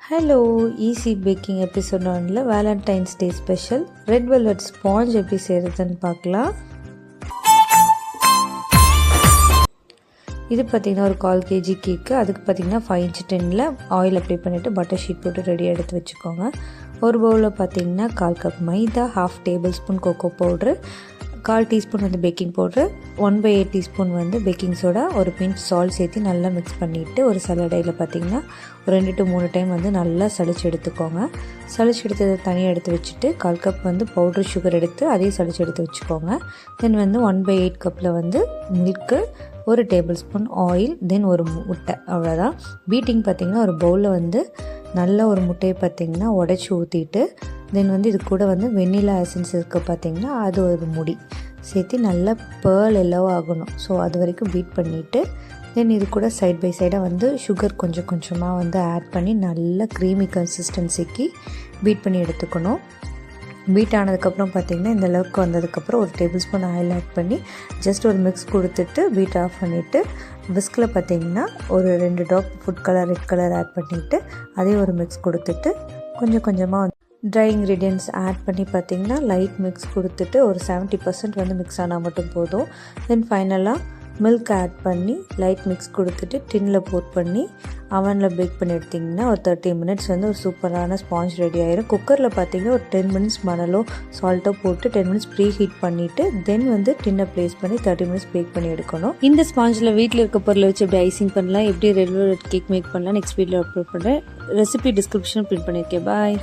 Hello easy packing episode 1ல் Valentine's day special red velvet sponge எப்படி செய்கிறதுன்னு பார்க்கலாம். இது பார்த்திங்கன்னா ஒரு 1/4 kg கேக்கு. அதுக்கு பார்த்திங்கன்னா 5 inch டின்னில் ஆயில் அப்ளை பண்ணிவிட்டு பட்டர் ஷீட் போட்டு ரெடியாக எடுத்து வச்சுக்கோங்க. ஒரு பவுலில் பார்த்திங்கன்னா 1/4 கப் மைதா, 1/2 டேபிள்-ஸ்பூன் கொக்கோ பவுட்ரு, 1/4 டீஸ்பூன் வந்து பேக்கிங் பவுட்ரு, 1/8 டீஸ்பூன் வந்து பேக்கிங் சோடா, ஒரு பிஞ்ச் சால்ட் சேர்த்து நல்லா மிக்ஸ் பண்ணிவிட்டு ஒரு சலடையில் பார்த்திங்கன்னா ஒரு 2 to 3 டைம் வந்து நல்லா சளிச்சு எடுத்துக்கோங்க. சளிச்சு எடுத்ததை தனியாக எடுத்து வச்சுட்டு 1/4 கப் வந்து பவுட்ரு சுகர் எடுத்து அதையும் சளிச்சு எடுத்து வச்சுக்கோங்க. தென் வந்து 1/8 கப்பில் வந்து மில்க்கு, ஒரு டேபிள்-ஸ்பூன் ஆயில், தென் ஒரு முட்டை, அவ்வளோதான். பீட்டிங் பார்த்திங்கன்னா ஒரு பவுலில் வந்து நல்ல ஒரு முட்டையை பார்த்திங்கன்னா உடச்சி ஊற்றிட்டு தென் வந்து இது கூட வந்து வெண்ணிலா எசன்ஸ் இருக்க பார்த்திங்கன்னா அது ஒரு முடி சேர்த்து நல்லா பேர்ல் எல்லோ ஆகணும். ஸோ அது வரைக்கும் பீட் பண்ணிவிட்டு தென் இது கூட சைட் பை சைடாக வந்து சுகர் கொஞ்சம் கொஞ்சமாக வந்து ஆட் பண்ணி நல்லா க்ரீமி கன்சிஸ்டன்சிக்கு பீட் பண்ணி எடுத்துக்கணும். பீட் ஆனதுக்கப்புறம் பார்த்திங்கன்னா இந்த அளவுக்கு வந்ததுக்கப்புறம் ஒரு டேபிள்-ஸ்பூன் ஆயில் ஆட் பண்ணி ஜஸ்ட் ஒரு மிக்ஸ் கொடுத்துட்டு பீட் ஆஃப் பண்ணிவிட்டு விஸ்கில் பார்த்திங்கன்னா ஒரு 2 drop food colour, red colour add பண்ணிவிட்டு அதே ஒரு மிக்ஸ் கொடுத்துட்டு கொஞ்சம் கொஞ்சமாக ட்ரை இன்க்ரீடியன்ட்ஸ் ஆட் பண்ணி பார்த்திங்கன்னா லைட் மிக்ஸ் கொடுத்துட்டு ஒரு 70% வந்து மிக்ஸ் ஆனால் மட்டும் போதும். தென் ஃபைனலாக மில்க் ஆட் பண்ணி லைட் மிக்ஸ் கொடுத்துட்டு டின்னில் போட் பண்ணி அவனில் பேக் பண்ணி எடுத்திங்கன்னா ஒரு 30 minutes வந்து ஒரு சூப்பரான ஸ்பாஞ்ச் ரெடி ஆகிடும். குக்கரில் பார்த்திங்கன்னா ஒரு 10 minutes மணலோ சால்ட்டோ போட்டு 10 minutes ப்ரீ ஹீட் பண்ணிவிட்டு தென் வந்து டின்னை ப்ளேஸ் பண்ணி 30 minutes பேக் பண்ணி எடுக்கணும். இந்த ஸ்பாஞ்சில் வீட்டில் இருக்க பொருளை வச்சு எப்படி ஐசிங் பண்ணலாம், எப்படி ரெட் வெல்வெட் கேக் மேக் பண்ணலாம் நெக்ஸ்ட் வீடியோவில் அப்லோட் பண்ணுறேன். ரெசிபி டிஸ்கிரிப்ஷன் பிரிண்ட் பண்ணியிருக்கேன். பாய்.